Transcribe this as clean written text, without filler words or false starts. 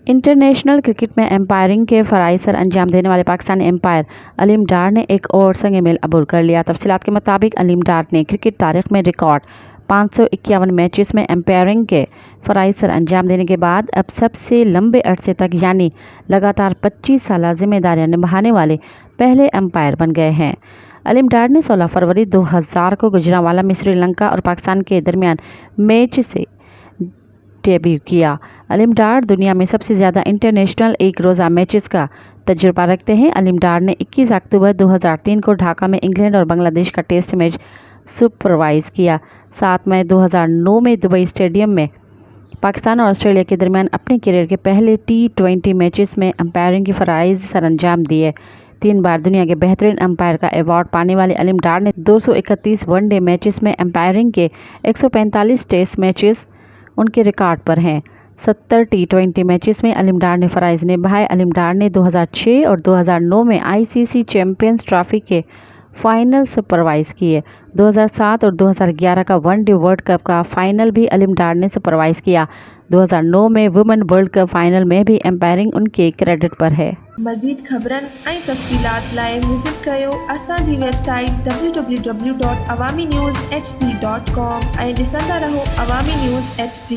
International cricket में एम्पायरिंग के फ़राइज़ sir अंजाम देने वाले पाकिस्तानी एम्पायर अलीम डार ने एक और संग मेल अबूर कर लिया। तफसीलात के मुताबिक अलीम डार ने क्रिकेट तारीख में रिकॉर्ड 551 मैचेस में एम्पायरिंग के फ़राइज़ सर अंजाम देने के बाद अब सबसे लंबे अरसे तक यानी लगातार 25 साल जिम्मेदारियां निभाने वाले पहले एम्पायर बन गए हैं। अलीम डार ने 16 फरवरी 2000 को गुजरांवाला में श्रीलंका और पाकिस्तान के दरमियान मैच से डेब्यू किया। अलीम डार दुनिया में सबसे ज़्यादा इंटरनेशनल एक रोज़ा मैचेस का तजुर्बा रखते हैं। अलीम डार ने 21 अक्टूबर 2003 को ढाका में इंग्लैंड और बांग्लादेश का टेस्ट मैच सुपरवाइज़ किया। 7 मई 2009 में दुबई स्टेडियम में पाकिस्तान और ऑस्ट्रेलिया के दरमियान अपने करियर के पहले T20 मैचेस में एम्पायरिंग की फ़राइज़ सरअंजाम दिए। 3 बार दुनिया के बेहतरीन एम्पायर का अवार्ड पाने वाले अलीम डार ने 231 वनडे मैचेस में एम्पायरिंग के 145 टेस्ट मैचेस उनके रिकॉर्ड पर हैं। 70 T20 मैचेस में अलीम डार ने फ़राइज़ निभाए। अलीम डार ने 2006 और 2009 में ICC चैम्पियंस ट्रॉफी के फाइनल सुपरवाइज़ किए। 2007 और 2011 का वनडे वर्ल्ड कप का फाइनल भी अलीम डार ने सुपरवाइज़ किया। 2009 में वुमेन वर्ल्ड कप फाइनल में भी एम्पायरिंग उनके क्रेडिट पर है। मज़ीद ख़बरनि ऐं तफ़सीलात लाइ विज़िट कयो असांजी वेबसाइट www.awamiNewsHD.com ऐं ॾिसंदा रहो अवामी न्यूज़ HD।